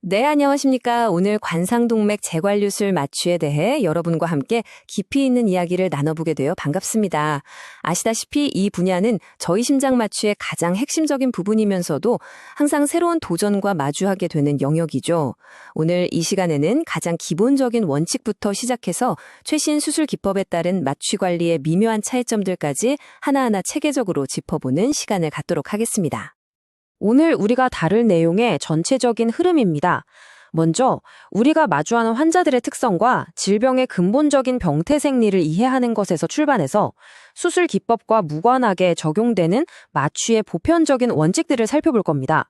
네, 안녕하십니까. 오늘 관상동맥 재관류술 마취에 대해 여러분과 함께 깊이 있는 이야기를 나눠보게 되어 반갑습니다. 아시다시피 이 분야는 저희 심장 마취의 가장 핵심적인 부분이면서도 항상 새로운 도전과 마주하게 되는 영역이죠. 오늘 이 시간에는 가장 기본적인 원칙부터 시작해서 최신 수술 기법에 따른 마취 관리의 미묘한 차이점들까지 하나하나 체계적으로 짚어보는 시간을 갖도록 하겠습니다. 오늘 우리가 다룰 내용의 전체적인 흐름입니다. 먼저 우리가 마주하는 환자들의 특성과 질병의 근본적인 병태 생리를 이해하는 것에서 출발해서 수술 기법과 무관하게 적용되는 마취의 보편적인 원칙들을 살펴볼 겁니다.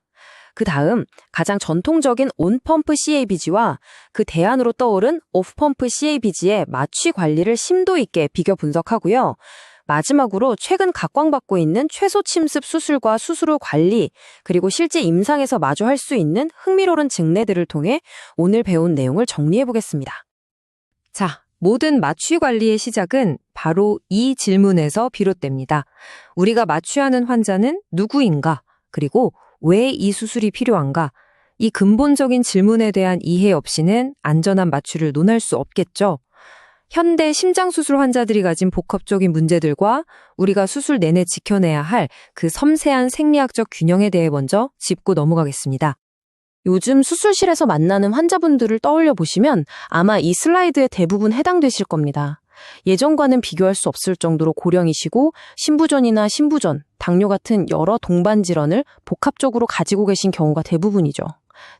그 다음 가장 전통적인 온펌프 CABG와 그 대안으로 떠오른 오프펌프 CABG의 마취 관리를 심도 있게 비교 분석하고요. 마지막으로 최근 각광받고 있는 최소 침습 수술과 수술 후 관리, 그리고 실제 임상에서 마주할 수 있는 흥미로운 증례들을 통해 오늘 배운 내용을 정리해 보겠습니다. 자, 모든 마취 관리의 시작은 바로 이 질문에서 비롯됩니다. 우리가 마취하는 환자는 누구인가? 그리고 왜 이 수술이 필요한가? 이 근본적인 질문에 대한 이해 없이는 안전한 마취를 논할 수 없겠죠. 현대 심장수술 환자들이 가진 복합적인 문제들과 우리가 수술 내내 지켜내야 할 그 섬세한 생리학적 균형에 대해 먼저 짚고 넘어가겠습니다. 요즘 수술실에서 만나는 환자분들을 떠올려 보시면 아마 이 슬라이드에 대부분 해당되실 겁니다. 예전과는 비교할 수 없을 정도로 고령이시고 신부전이나 신부전, 당뇨 같은 여러 동반 질환을 복합적으로 가지고 계신 경우가 대부분이죠.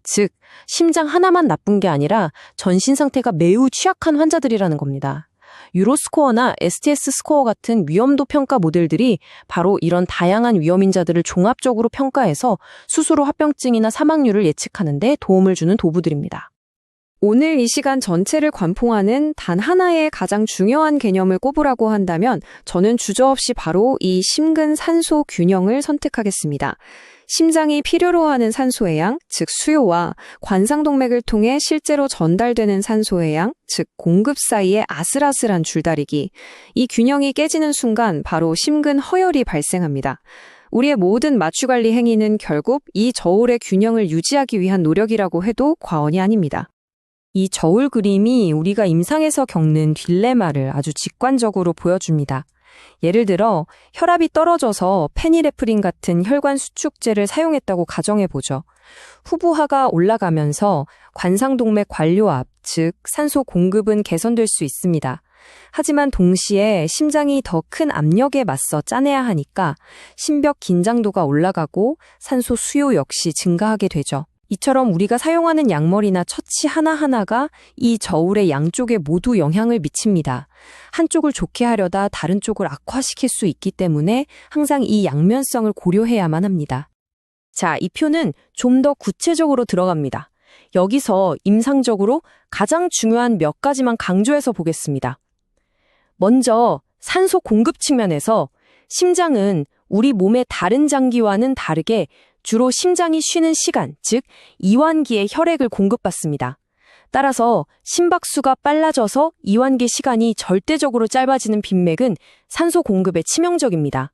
즉, 심장 하나만 나쁜 게 아니라 전신 상태가 매우 취약한 환자들이라는 겁니다. 유로스코어나 STS 스코어 같은 위험도 평가 모델들이 바로 이런 다양한 위험인자들을 종합적으로 평가해서 수술 후 합병증이나 사망률을 예측하는 데 도움을 주는 도구들입니다. 오늘 이 시간 전체를 관통하는 단 하나의 가장 중요한 개념을 꼽으라고 한다면 저는 주저없이 바로 이 심근산소 균형을 선택하겠습니다. 심장이 필요로 하는 산소의 양, 즉 수요와 관상동맥을 통해 실제로 전달되는 산소의 양, 즉 공급 사이의 아슬아슬한 줄다리기. 이 균형이 깨지는 순간 바로 심근 허혈이 발생합니다. 우리의 모든 마취관리 행위는 결국 이 저울의 균형을 유지하기 위한 노력이라고 해도 과언이 아닙니다. 이 저울 그림이 우리가 임상에서 겪는 딜레마를 아주 직관적으로 보여줍니다. 예를 들어 혈압이 떨어져서 페니레프린 같은 혈관 수축제를 사용했다고 가정해보죠. 후부하가 올라가면서 관상동맥 관료압, 즉 산소 공급은 개선될 수 있습니다. 하지만 동시에 심장이 더 큰 압력에 맞서 짜내야 하니까 심벽 긴장도가 올라가고 산소 수요 역시 증가하게 되죠. 이처럼 우리가 사용하는 약물이나 처치 하나하나가 이 저울의 양쪽에 모두 영향을 미칩니다. 한쪽을 좋게 하려다 다른 쪽을 악화시킬 수 있기 때문에 항상 이 양면성을 고려해야만 합니다. 자, 이 표는 좀 더 구체적으로 들어갑니다. 여기서 임상적으로 가장 중요한 몇 가지만 강조해서 보겠습니다. 먼저 산소 공급 측면에서 심장은 우리 몸의 다른 장기와는 다르게 주로 심장이 쉬는 시간, 즉 이완기에 혈액을 공급받습니다. 따라서 심박수가 빨라져서 이완기 시간이 절대적으로 짧아지는 빈맥은 산소 공급에 치명적입니다.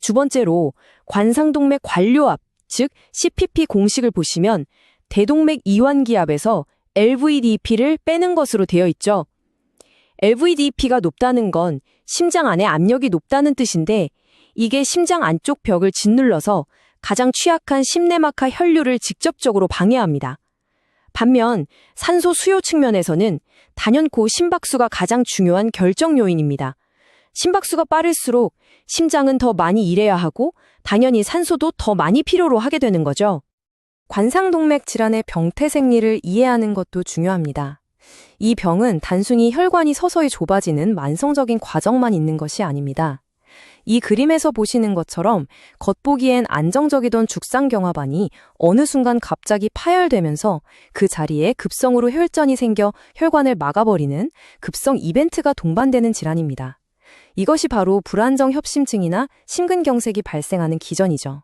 두 번째로 관상동맥 관료압, 즉 CPP 공식을 보시면 대동맥 이완기압에서 LVDP를 빼는 것으로 되어 있죠. LVDP가 높다는 건 심장 안에 압력이 높다는 뜻인데 이게 심장 안쪽 벽을 짓눌러서 가장 취약한 심내막하 혈류를 직접적으로 방해합니다. 반면 산소 수요 측면에서는 단연코 심박수가 가장 중요한 결정 요인입니다. 심박수가 빠를수록 심장은 더 많이 일해야 하고 당연히 산소도 더 많이 필요로 하게 되는 거죠. 관상동맥 질환의 병태 생리를 이해하는 것도 중요합니다. 이 병은 단순히 혈관이 서서히 좁아지는 만성적인 과정만 있는 것이 아닙니다. 이 그림에서 보시는 것처럼 겉보기엔 안정적이던 죽상경화반이 어느 순간 갑자기 파열되면서 그 자리에 급성으로 혈전이 생겨 혈관을 막아버리는 급성 이벤트가 동반되는 질환입니다. 이것이 바로 불안정 협심증이나 심근경색이 발생하는 기전이죠.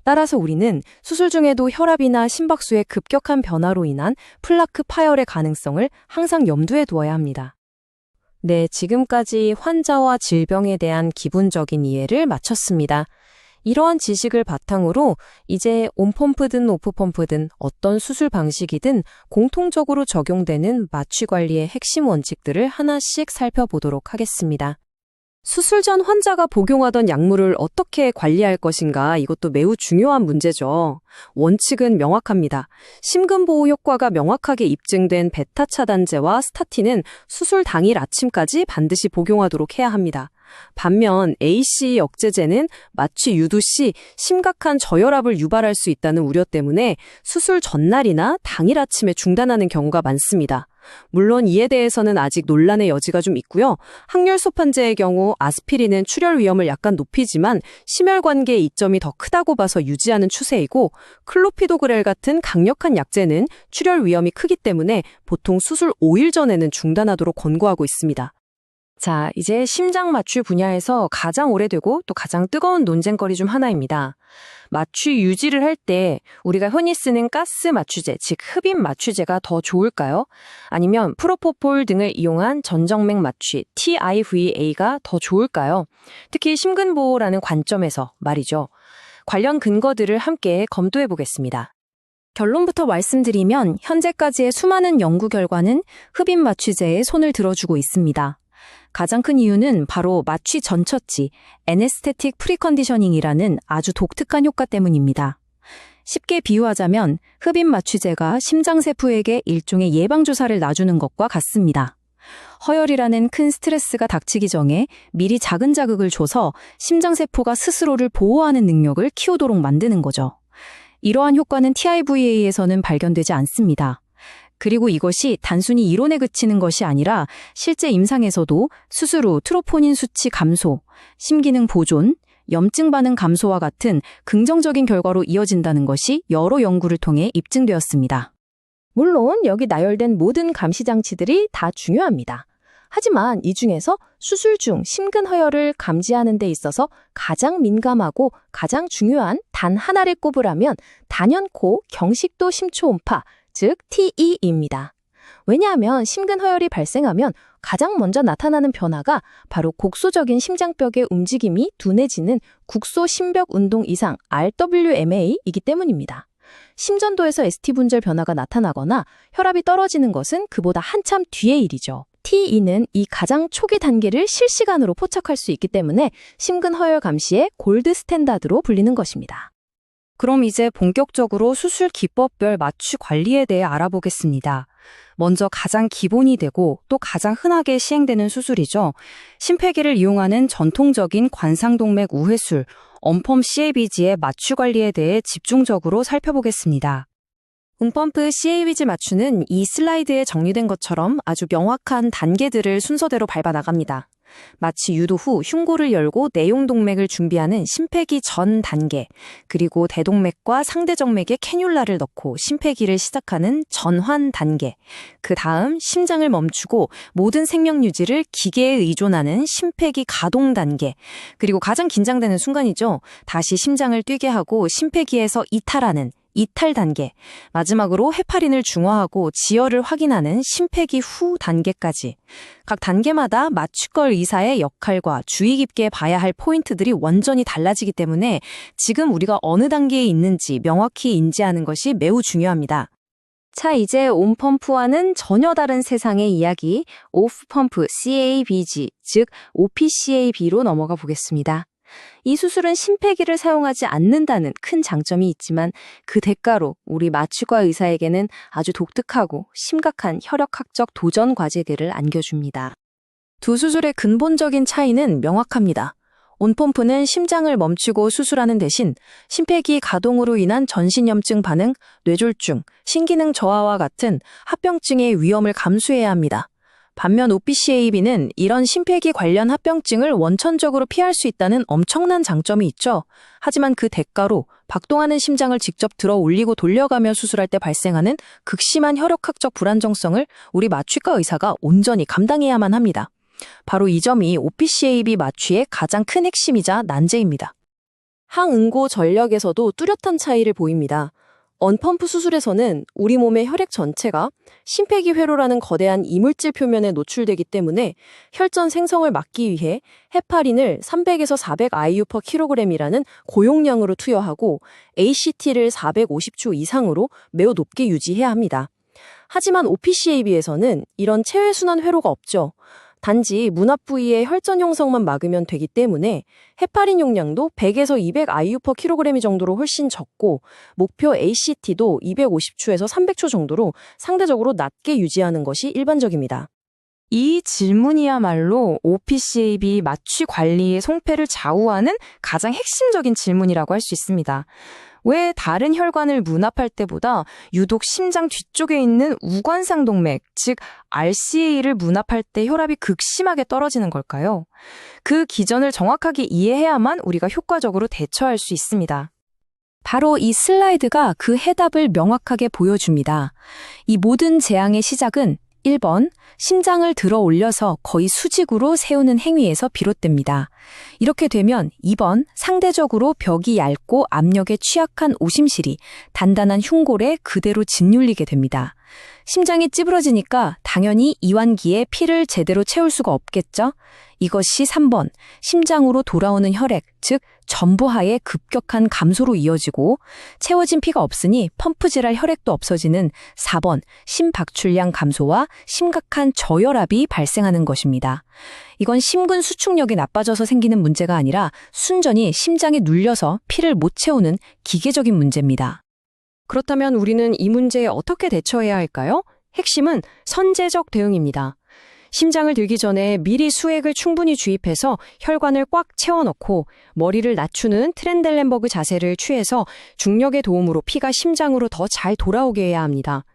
따라서 우리는 수술 중에도 혈압이나 심박수의 급격한 변화로 인한 플라크 파열의 가능성을 항상 염두에 두어야 합니다. 네, 지금까지 환자와 질병에 대한 기본적인 이해를 마쳤습니다. 이러한 지식을 바탕으로 이제 온펌프든 오프펌프든 어떤 수술 방식이든 공통적으로 적용되는 마취 관리의 핵심 원칙들을 하나씩 살펴보도록 하겠습니다. 수술 전 환자가 복용하던 약물을 어떻게 관리할 것인가, 이것도 매우 중요한 문제죠. 원칙은 명확합니다. 심근보호 효과가 명확하게 입증된 베타 차단제와 스타틴은 수술 당일 아침까지 반드시 복용하도록 해야 합니다. 반면 ACE 억제제는 마취 유도 시 심각한 저혈압을 유발할 수 있다는 우려 때문에 수술 전날이나 당일 아침에 중단하는 경우가 많습니다. 물론 이에 대해서는 아직 논란의 여지가 좀 있고요. 항열 소판제의 경우 아스피린은 출혈 위험을 약간 높이지만 심혈관계의 이점이 더 크다고 봐서 유지하는 추세이고, 클로피도그렐 같은 강력한 약제는 출혈 위험이 크기 때문에 보통 수술 5일 전에는 중단하도록 권고하고 있습니다. 자, 이제 심장 마취 분야에서 가장 오래되고 또 가장 뜨거운 논쟁거리 중 하나입니다. 마취 유지를 할 때 우리가 흔히 쓰는 가스 마취제, 즉 흡입 마취제가 더 좋을까요? 아니면 프로포폴 등을 이용한 전정맥 마취, TIVA가 더 좋을까요? 특히 심근보호라는 관점에서 말이죠. 관련 근거들을 함께 검토해 보겠습니다. 결론부터 말씀드리면 현재까지의 수많은 연구 결과는 흡입 마취제에 손을 들어주고 있습니다. 가장 큰 이유는 바로 마취 전 처치, 애네스테틱 프리컨디셔닝이라는 아주 독특한 효과 때문입니다. 쉽게 비유하자면 흡입 마취제가 심장세포에게 일종의 예방주사를 놔주는 것과 같습니다. 허혈이라는 큰 스트레스가 닥치기 전에 미리 작은 자극을 줘서 심장세포가 스스로를 보호하는 능력을 키우도록 만드는 거죠. 이러한 효과는 TIVA에서는 발견되지 않습니다. 그리고 이것이 단순히 이론에 그치는 것이 아니라 실제 임상에서도 수술 후 트로포닌 수치 감소, 심기능 보존, 염증 반응 감소와 같은 긍정적인 결과로 이어진다는 것이 여러 연구를 통해 입증되었습니다. 물론 여기 나열된 모든 감시장치들이 다 중요합니다. 하지만 이 중에서 수술 중 심근허혈을 감지하는 데 있어서 가장 민감하고 가장 중요한 단 하나를 꼽으라면 단연코 경식도 심초음파, 즉 TE입니다. 왜냐하면 심근허혈이 발생하면 가장 먼저 나타나는 변화가 바로 곡소적인 심장벽의 움직임이 둔해지는 국소심벽 운동 이상 RWMA이기 때문입니다. 심전도에서 ST 분절 변화가 나타나거나 혈압이 떨어지는 것은 그보다 한참 뒤의 일이죠. TE는 이 가장 초기 단계를 실시간으로 포착할 수 있기 때문에 심근허혈 감시의 골드 스탠다드로 불리는 것입니다. 그럼 이제 본격적으로 수술 기법별 마취 관리에 대해 알아보겠습니다. 먼저 가장 기본이 되고 또 가장 흔하게 시행되는 수술이죠. 심폐기를 이용하는 전통적인 관상동맥 우회술, 온펌 CABG의 마취 관리에 대해 집중적으로 살펴보겠습니다. 온펌프 CABG 마취는 이 슬라이드에 정리된 것처럼 아주 명확한 단계들을 순서대로 밟아 나갑니다. 마취 유도 후 흉골을 열고 내용동맥을 준비하는 심폐기 전 단계, 그리고 대동맥과 상대정맥에 캐뉼라를 넣고 심폐기를 시작하는 전환 단계, 그 다음 심장을 멈추고 모든 생명 유지를 기계에 의존하는 심폐기 가동 단계, 그리고 가장 긴장되는 순간이죠. 다시 심장을 뛰게 하고 심폐기에서 이탈하는 이탈 단계, 마지막으로 헤파린을 중화하고 지혈을 확인하는 심폐기 후 단계까지. 각 단계마다 마취걸 의사의 역할과 주의 깊게 봐야 할 포인트들이 완전히 달라지기 때문에 지금 우리가 어느 단계에 있는지 명확히 인지하는 것이 매우 중요합니다. 자, 이제 온펌프와는 전혀 다른 세상의 이야기, 오프펌프 CABG, 즉 OPCAB로 넘어가 보겠습니다. 이 수술은 심폐기를 사용하지 않는다는 큰 장점이 있지만 그 대가로 우리 마취과 의사에게는 아주 독특하고 심각한 혈액학적 도전 과제들을 안겨줍니다. 두 수술의 근본적인 차이는 명확합니다. 온펌프는 심장을 멈추고 수술하는 대신 심폐기 가동으로 인한 전신염증 반응, 뇌졸중, 신기능 저하와 같은 합병증의 위험을 감수해야 합니다. 반면 OPCAB는 이런 심폐기 관련 합병증을 원천적으로 피할 수 있다는 엄청난 장점이 있죠. 하지만 그 대가로 박동하는 심장을 직접 들어 올리고 돌려가며 수술할 때 발생하는 극심한 혈액학적 불안정성을 우리 마취과 의사가 온전히 감당해야만 합니다. 바로 이 점이 OPCAB 마취의 가장 큰 핵심이자 난제입니다. 항응고 전력에서도 뚜렷한 차이를 보입니다. 언펌프 수술에서는 우리 몸의 혈액 전체가 심폐기회로라는 거대한 이물질 표면에 노출되기 때문에 혈전 생성을 막기 위해 헤파린을 300에서 400 IU/kg이라는 고용량으로 투여하고 ACT를 450초 이상으로 매우 높게 유지해야 합니다. 하지만 OPCAB에서는 이런 체외순환 회로가 없죠. 단지 문합 부위의 혈전 형성만 막으면 되기 때문에 헤파린 용량도 100에서 200 IU/kg 정도로 훨씬 적고 목표 ACT도 250초에서 300초 정도로 상대적으로 낮게 유지하는 것이 일반적입니다. 이 질문이야말로 OPCAB 마취 관리의 성패를 좌우하는 가장 핵심적인 질문이라고 할 수 있습니다. 왜 다른 혈관을 문합할 때보다 유독 심장 뒤쪽에 있는 우관상 동맥, 즉 RCA를 문합할 때 혈압이 극심하게 떨어지는 걸까요? 그 기전을 정확하게 이해해야만 우리가 효과적으로 대처할 수 있습니다. 바로 이 슬라이드가 그 해답을 명확하게 보여줍니다. 이 모든 재앙의 시작은 1번, 심장을 들어 올려서 거의 수직으로 세우는 행위에서 비롯됩니다. 이렇게 되면 2번, 상대적으로 벽이 얇고 압력에 취약한 오심실이 단단한 흉골에 그대로 짓눌리게 됩니다. 심장이 찌부러지니까 당연히 이완기에 피를 제대로 채울 수가 없겠죠? 이것이 3번, 심장으로 돌아오는 혈액, 즉 전부하의 급격한 감소로 이어지고 채워진 피가 없으니 펌프질할 혈액도 없어지는 4번, 심박출량 감소와 심각한 저혈압이 발생하는 것입니다. 이건 심근 수축력이 나빠져서 생기는 문제가 아니라 순전히 심장에 눌려서 피를 못 채우는 기계적인 문제입니다. 그렇다면 우리는 이 문제에 어떻게 대처해야 할까요? 핵심은 선제적 대응입니다. 심장을 들기 전에 미리 수액을 충분히 주입해서 혈관을 꽉 채워넣고 머리를 낮추는 트렌델렌버그 자세를 취해서 중력의 도움으로 피가 심장으로 더 잘 돌아오게 해야 합니다.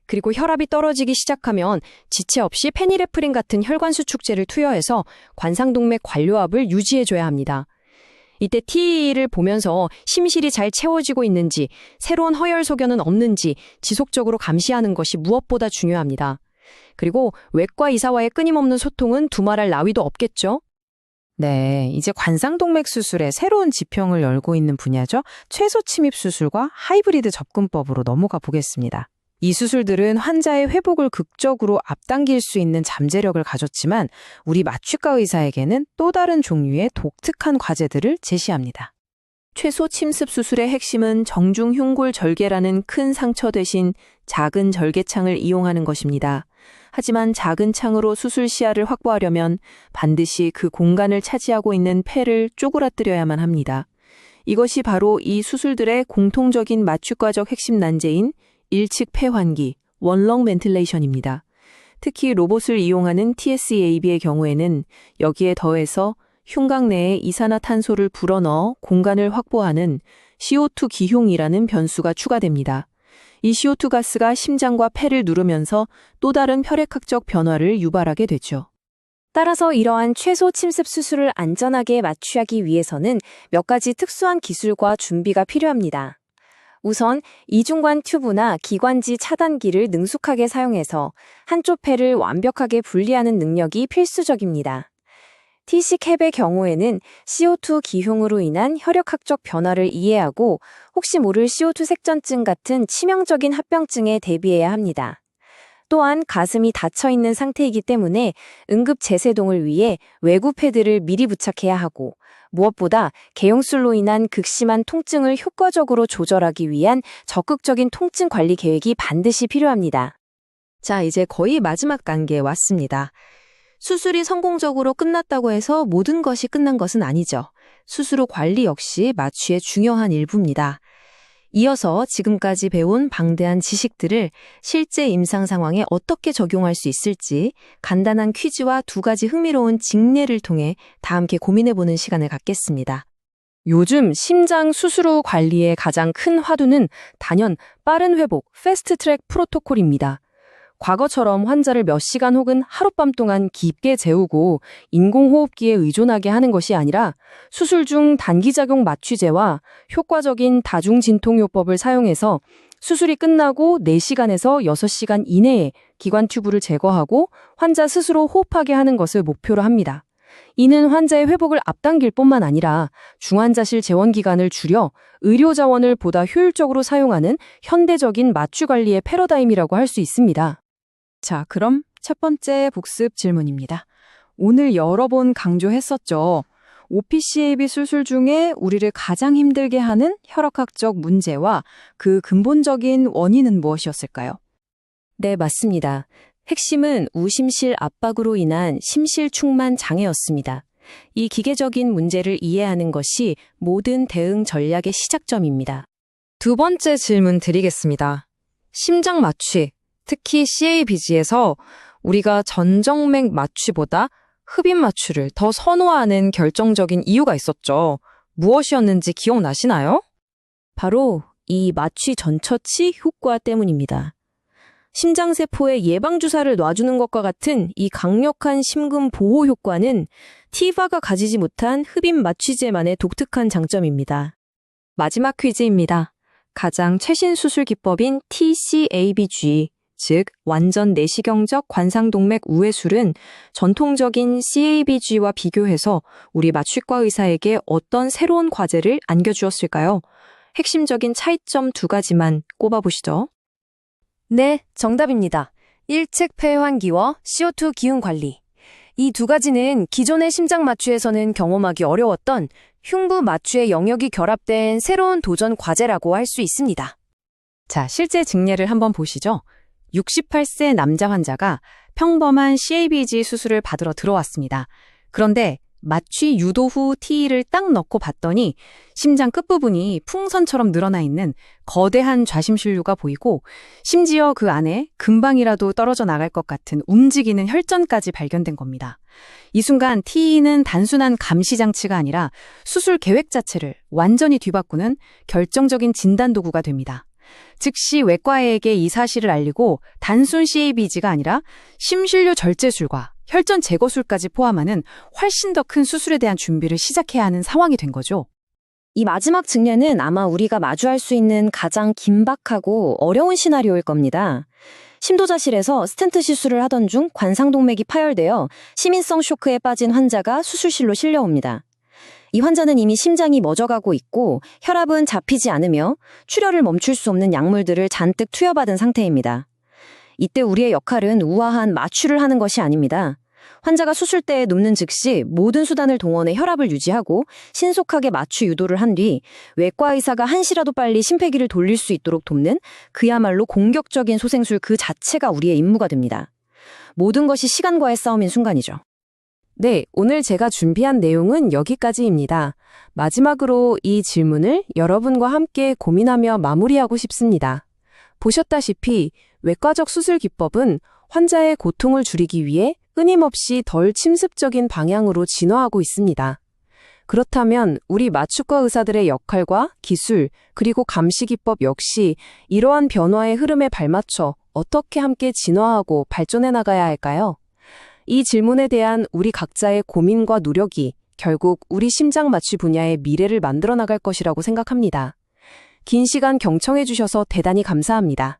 그리고 혈압이 떨어지기 시작하면 지체 없이 페니레프린 같은 혈관 수축제를 투여해서 관상동맥 관료압을 유지해줘야 합니다. 이때 TE를 보면서 심실이 잘 채워지고 있는지, 새로운 허혈 소견은 없는지 지속적으로 감시하는 것이 무엇보다 중요합니다. 그리고 외과 의사와의 끊임없는 소통은 두말할 나위도 없겠죠? 네, 이제 관상동맥 수술의 새로운 지평을 열고 있는 분야죠. 최소 침입 수술과 하이브리드 접근법으로 넘어가 보겠습니다. 이 수술들은 환자의 회복을 극적으로 앞당길 수 있는 잠재력을 가졌지만 우리 마취과 의사에게는 또 다른 종류의 독특한 과제들을 제시합니다. 최소 침습 수술의 핵심은 정중 흉골 절개라는 큰 상처 대신 작은 절개창을 이용하는 것입니다. 하지만 작은 창으로 수술 시야를 확보하려면 반드시 그 공간을 차지하고 있는 폐를 쪼그라뜨려야만 합니다. 이것이 바로 이 수술들의 공통적인 마취과적 핵심 난제인 일측 폐환기, 원렁 벤틸레이션입니다. 특히 로봇을 이용하는 TSAB의 경우에는 여기에 더해서 흉곽 내에 이산화탄소를 불어넣어 공간을 확보하는 CO2 기흉이라는 변수가 추가됩니다. 이 CO2 가스가 심장과 폐를 누르면서 또 다른 혈액학적 변화를 유발하게 되죠. 따라서 이러한 최소 침습 수술을 안전하게 마취하기 위해서는 몇 가지 특수한 기술과 준비가 필요합니다. 우선 이중관 튜브나 기관지 차단기를 능숙하게 사용해서 한쪽 폐를 완벽하게 분리하는 능력이 필수적입니다. TC캡의 경우에는 CO2 기흉으로 인한 혈액학적 변화를 이해하고 혹시 모를 CO2 색전증 같은 치명적인 합병증에 대비해야 합니다. 또한 가슴이 닫혀있는 상태이기 때문에 응급 재세동을 위해 외구 패드를 미리 부착해야 하고 무엇보다 개용술로 인한 극심한 통증을 효과적으로 조절하기 위한 적극적인 통증 관리 계획이 반드시 필요합니다. 자, 이제 거의 마지막 단계에 왔습니다. 수술이 성공적으로 끝났다고 해서 모든 것이 끝난 것은 아니죠. 수술 후 관리 역시 마취의 중요한 일부입니다. 이어서 지금까지 배운 방대한 지식들을 실제 임상 상황에 어떻게 적용할 수 있을지 간단한 퀴즈와 두 가지 흥미로운 직례를 통해 다 함께 고민해보는 시간을 갖겠습니다. 요즘 심장 수술 후 관리의 가장 큰 화두는 단연 빠른 회복, 패스트트랙 프로토콜입니다. 과거처럼 환자를 몇 시간 혹은 하룻밤 동안 깊게 재우고 인공호흡기에 의존하게 하는 것이 아니라 수술 중 단기작용 마취제와 효과적인 다중진통요법을 사용해서 수술이 끝나고 4시간에서 6시간 이내에 기관 튜브를 제거하고 환자 스스로 호흡하게 하는 것을 목표로 합니다. 이는 환자의 회복을 앞당길 뿐만 아니라 중환자실 재원 기간을 줄여 의료 자원을 보다 효율적으로 사용하는 현대적인 마취 관리의 패러다임이라고 할 수 있습니다. 자, 그럼 첫 번째 복습 질문입니다. 오늘 여러 번 강조했었죠. OPCAB 수술 중에 우리를 가장 힘들게 하는 혈압학적 문제와 그 근본적인 원인은 무엇이었을까요? 네, 맞습니다. 핵심은 우심실 압박으로 인한 심실 충만 장애였습니다. 이 기계적인 문제를 이해하는 것이 모든 대응 전략의 시작점입니다. 두 번째 질문 드리겠습니다. 심장 마취, 특히 CABG에서 우리가 전정맥 마취보다 흡입 마취를 더 선호하는 결정적인 이유가 있었죠. 무엇이었는지 기억나시나요? 바로 이 마취 전처치 효과 때문입니다. 심장세포에 예방주사를 놔주는 것과 같은 이 강력한 심근 보호 효과는 티바가 가지지 못한 흡입 마취제만의 독특한 장점입니다. 마지막 퀴즈입니다. 가장 최신 수술 기법인 TCABG, 즉 완전 내시경적 관상동맥 우회술은 전통적인 CABG와 비교해서 우리 마취과 의사에게 어떤 새로운 과제를 안겨주었을까요? 핵심적인 차이점 두 가지만 꼽아보시죠. 네, 정답입니다. 1측 폐환기와 CO2 기운 관리. 이 두 가지는 기존의 심장 마취에서는 경험하기 어려웠던 흉부 마취의 영역이 결합된 새로운 도전 과제라고 할 수 있습니다. 자, 실제 증례를 한번 보시죠. 68세 남자 환자가 평범한 CABG 수술을 받으러 들어왔습니다. 그런데 마취 유도 후 TE를 딱 넣고 봤더니 심장 끝부분이 풍선처럼 늘어나 있는 거대한 좌심실류가 보이고 심지어 그 안에 금방이라도 떨어져 나갈 것 같은 움직이는 혈전까지 발견된 겁니다. 이 순간 TE는 단순한 감시 장치가 아니라 수술 계획 자체를 완전히 뒤바꾸는 결정적인 진단 도구가 됩니다. 즉시 외과의에게 이 사실을 알리고 단순 CABG가 아니라 심실류 절제술과 혈전 제거술까지 포함하는 훨씬 더 큰 수술에 대한 준비를 시작해야 하는 상황이 된 거죠. 이 마지막 증례는 아마 우리가 마주할 수 있는 가장 긴박하고 어려운 시나리오일 겁니다. 심도자실에서 스텐트 시술을 하던 중 관상동맥이 파열되어 시민성 쇼크에 빠진 환자가 수술실로 실려옵니다. 이 환자는 이미 심장이 멎어가고 있고 혈압은 잡히지 않으며 출혈을 멈출 수 없는 약물들을 잔뜩 투여받은 상태입니다. 이때 우리의 역할은 우아한 마취를 하는 것이 아닙니다. 환자가 수술대에 눕는 즉시 모든 수단을 동원해 혈압을 유지하고 신속하게 마취 유도를 한 뒤 외과 의사가 한시라도 빨리 심폐기를 돌릴 수 있도록 돕는 그야말로 공격적인 소생술 그 자체가 우리의 임무가 됩니다. 모든 것이 시간과의 싸움인 순간이죠. 네, 오늘 제가 준비한 내용은 여기까지입니다. 마지막으로 이 질문을 여러분과 함께 고민하며 마무리하고 싶습니다. 보셨다시피 외과적 수술 기법은 환자의 고통을 줄이기 위해 끊임없이 덜 침습적인 방향으로 진화하고 있습니다. 그렇다면 우리 마취과 의사들의 역할과 기술, 그리고 감시 기법 역시 이러한 변화의 흐름에 발맞춰 어떻게 함께 진화하고 발전해 나가야 할까요? 이 질문에 대한 우리 각자의 고민과 노력이 결국 우리 심장 마취 분야의 미래를 만들어 나갈 것이라고 생각합니다. 긴 시간 경청해 주셔서 대단히 감사합니다.